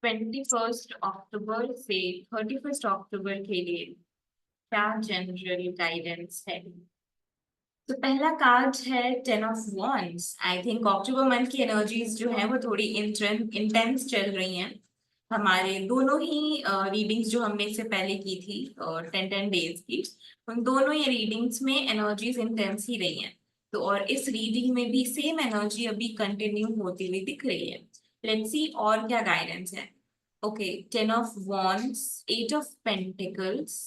21 अक्टूबर से 31 अक्टूबर के लिए क्या जनरल गाइडेंस है? तो पहला कार्ड है 10 of wands. I think October month की एनर्जीज जो है वो थोड़ी इंटेंस चल रही हैं। हमारे दोनों ही रीडिंग्स जो हमने इससे पहले की थी 10 10 डेज की, उन दोनों ही रीडिंग्स में एनर्जीज इंटेंस ही रही हैं। तो और इस रीडिंग में भी सेम एनर्जी अभी कंटिन्यू होती हुई दिख रही है। लेट्स सी और क्या गाइडेंस है। Okay, 10 of wands, 8 of pentacles,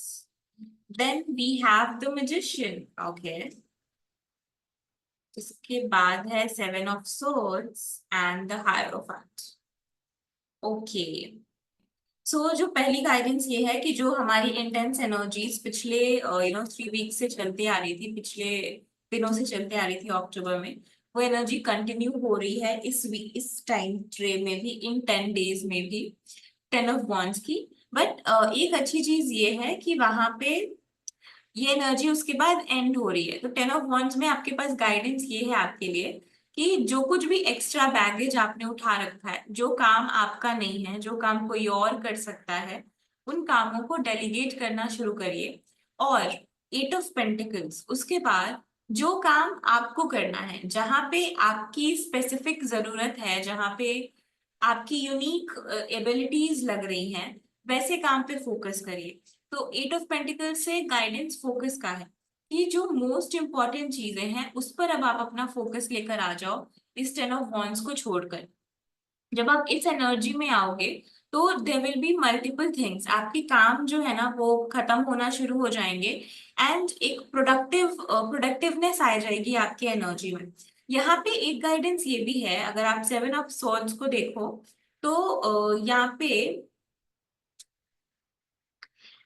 then we have the magician. Okay, इसके बाद है 7 of swords and the hierophant. Okay, so जो पहली गाइडेंस ये है कि जो हमारी इंटेंस एनर्जीज पिछले 3 वीक से चलते आ रही थी, पिछले दिनों से चलते आ रही थी अक्टूबर में, वो एनर्जी कंटिन्यू हो रही है इस वीक, इस टाइम फ्रेम में भी, इन 10 डेज में भी, 10 ऑफ वॉन्ड्स की। बट एक अच्छी चीज ये है कि वहां पे ये एनर्जी उसके बाद एंड हो रही है। तो 10 ऑफ वॉन्ड्स में आपके पास गाइडेंस ये है आपके लिए कि जो कुछ भी एक्स्ट्रा बैगेज आपने उठा रखा है, जो काम आपका नहीं है, जो काम कोई और कर सकता है, उन कामों को डेलीगेट करना शुरू करिए। और 8 ऑफ पेंटिकल्स, उसके बाद जो काम आपको करना है, जहां पे आपकी स्पेसिफिक जरूरत है, जहां पे आपकी यूनिक एबिलिटीज लग रही हैं, वैसे काम पे फोकस करिए। तो 8 ऑफ पेंटिकल से गाइडेंस फोकस का है कि जो मोस्ट इंपॉर्टेंट चीजें हैं उस पर अब आप अपना फोकस लेकर आ जाओ, इस 10 ऑफ वॉन्ड्स को छोड़कर। जब आप इस एनर्जी में आओगे तो there will be multiple things, आपके काम जो है ना वो खत्म होना शुरू हो जाएंगे। एंड एक प्रोडक्टिवनेस आ जाएगी आपकी एनर्जी में। यहाँ पे एक गाइडेंस ये भी है, अगर आप 7 ऑफ सोर्ड्स को देखो तो यहाँ पे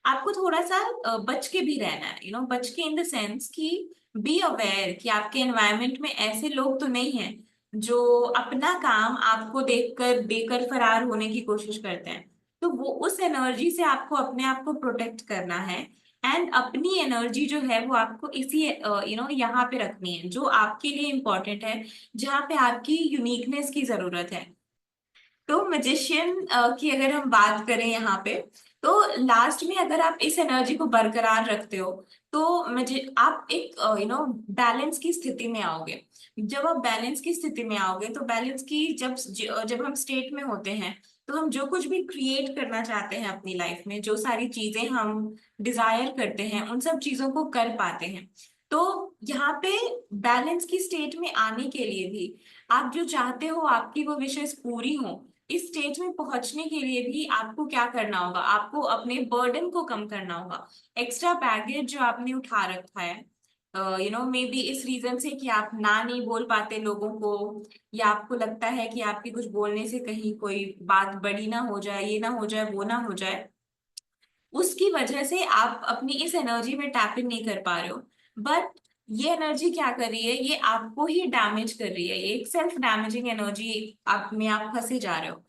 आपको थोड़ा सा बच के भी रहना है। बच के इन द सेंस कि बी अवेयर कि आपके एनवायरनमेंट में ऐसे लोग तो नहीं हैं जो अपना काम आपको देखकर देकर फरार होने की कोशिश करते हैं। तो वो उस एनर्जी से आपको अपने आप को प्रोटेक्ट करना है। एंड अपनी एनर्जी जो है वो आपको इसी यहाँ पे रखनी है, जो आपके लिए इम्पोर्टेंट है, जहाँ पे आपकी यूनिकनेस की जरूरत है। तो मैजिशियन की अगर हम बात करें यहाँ पे, तो लास्ट में अगर आप इस एनर्जी को बरकरार रखते हो तो मुझे आप एक बैलेंस की स्थिति में आओगे। जब आप बैलेंस की स्थिति में आओगे तो बैलेंस की जब जब हम स्टेट में होते हैं तो हम जो कुछ भी क्रिएट करना चाहते हैं अपनी लाइफ में, जो सारी चीजें हम डिजायर करते हैं, उन सब चीजों को कर पाते हैं। तो यहाँ पे बैलेंस की स्टेट में आने के लिए भी आप जो चाहते हो आपकी वो विशेष पूरी हो, इस स्टेज में पहुंचने के लिए भी आपको क्या करना होगा, आपको अपने बर्डन को कम करना होगा। एक्स्ट्रा बैगेज जो आपने उठा रखा है, मे बी इस रीजन से कि आप ना नहीं बोल पाते लोगों को, या आपको लगता है कि आपके कुछ बोलने से कहीं कोई बात बड़ी ना हो जाए, ये ना हो जाए, वो ना हो जाए, उसकी वजह से आप अपनी इस एनर्जी में टैप इन नहीं कर पा रहे हो। बट ये एनर्जी क्या कर रही है, ये आपको ही डैमेज कर रही है, ये एक सेल्फ डैमेजिंग एनर्जी आप में आप फंसे जा रहे हो।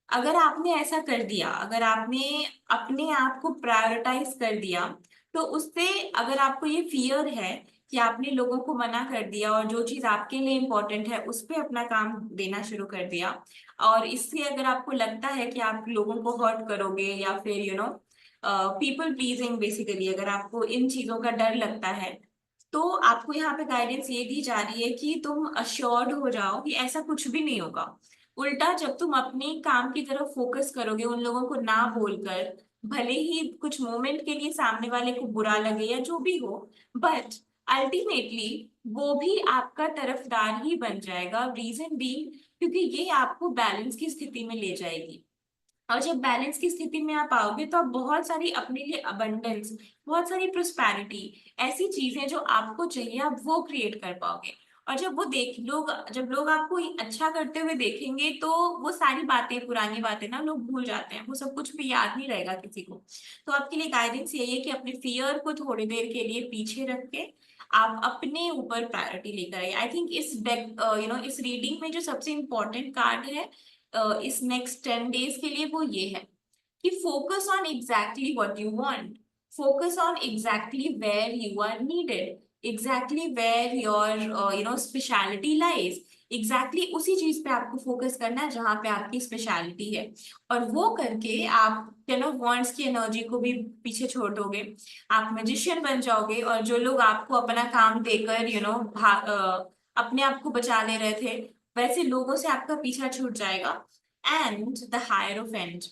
अगर आपने ऐसा कर दिया, अगर आपने अपने आप को प्रायोरिटाइज कर दिया, तो उससे अगर आपको ये फियर है कि आपने लोगों को मना कर दिया और जो चीज आपके लिए इम्पोर्टेंट है उस पे अपना काम देना शुरू कर दिया, और इससे अगर आपको लगता है कि आप लोगों को हर्ट करोगे या फिर पीपल प्लीजिंग, बेसिकली अगर आपको इन चीजों का डर लगता है, तो आपको यहाँ पे गाइडेंस ये दी जा रही है कि तुम अश्योर्ड हो जाओ कि ऐसा कुछ भी नहीं होगा। उल्टा जब तुम अपने काम की तरफ फोकस करोगे, उन लोगों को ना बोलकर, भले ही कुछ मोमेंट के लिए सामने वाले को बुरा लगे या जो भी हो, बट अल्टीमेटली वो भी आपका तरफदार ही बन जाएगा। रीजन भी क्योंकि ये आपको बैलेंस की स्थिति में ले जाएगी। और जब बैलेंस की स्थिति में आप आओगे तो आप बहुत सारी अपने लिए अबंडेंस, बहुत सारी प्रोस्पैरिटी, ऐसी चीजें जो आपको चाहिए आप वो क्रिएट कर पाओगे। और जब लोग आपको अच्छा करते हुए देखेंगे तो वो सारी बातें, पुरानी बातें ना लोग भूल जाते हैं, वो सब कुछ भी याद नहीं रहेगा किसी को। तो आपके लिए गाइडेंस यही है कि अपने फियर को थोड़ी देर के लिए पीछे रख के आप अपने ऊपर प्रायोरिटी लेकर आइए। आई थिंक इस डेक इस रीडिंग में जो सबसे इम्पोर्टेंट कार्ड है इस नेक्स्ट 10 डेज के लिए, वो ये है कि focus on exactly what you want, focus on exactly where you are needed, exactly where your speciality lies, exactly उसी चीज पे आपको फोकस करना है जहां पे आपकी स्पेशलिटी है, और वो करके आप टेन ऑफ वॉन्ड्स की एनर्जी को भी पीछे छोड़ दोगे। आप मैजिशियन बन जाओगे, और जो लोग आपको अपना काम देकर अपने आप को बचा ले रहे थे, वैसे लोगों से आपका पीछा छूट जाएगा। And the higher of end,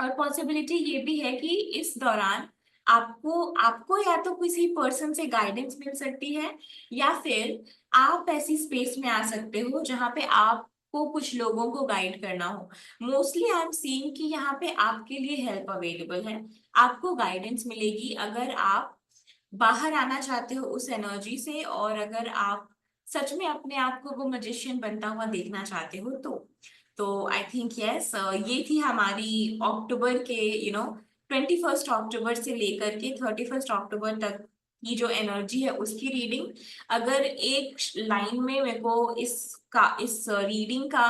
और पॉसिबिलिटी ये भी है कि इस दौरान आपको आपको या तो किसी पर्सन से गाइडेंस मिल सकती है, या फिर आप ऐसी स्पेस में आ सकते हो जहां पे आपको कुछ लोगों को गाइड करना हो। मोस्टली आई एम सीइंग कि यहाँ पे आपके लिए हेल्प अवेलेबल है, आपको गाइडेंस मिलेगी अगर आप बाहर आना चाहते हो उस एनर्जी से, और अगर आप सच में अपने आप को वो मैजिशियन बनता हुआ देखना चाहते हो तो आई थिंक यस, ये थी हमारी अक्टूबर के 21 अक्टूबर से लेकर के 31 अक्टूबर तक की जो एनर्जी है उसकी रीडिंग। अगर एक लाइन में मेरे को इस रीडिंग का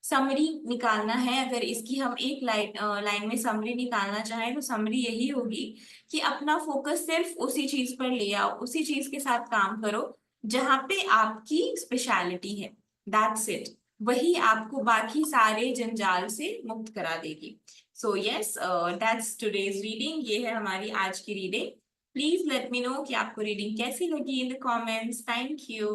समरी निकालना है, अगर इसकी हम एक लाइन में समरी निकालना चाहें, तो समरी यही होगी कि अपना फोकस सिर्फ उसी चीज पर ले आओ, उसी चीज के साथ काम करो जहां पे आपकी स्पेशलिटी है। That's it. वही आपको बाकी सारे जंजाल से मुक्त करा देगी। So yes, that's today's reading. ये है हमारी आज की reading. Please let me know कि आपको रीडिंग कैसी लगी in the comments. Thank you.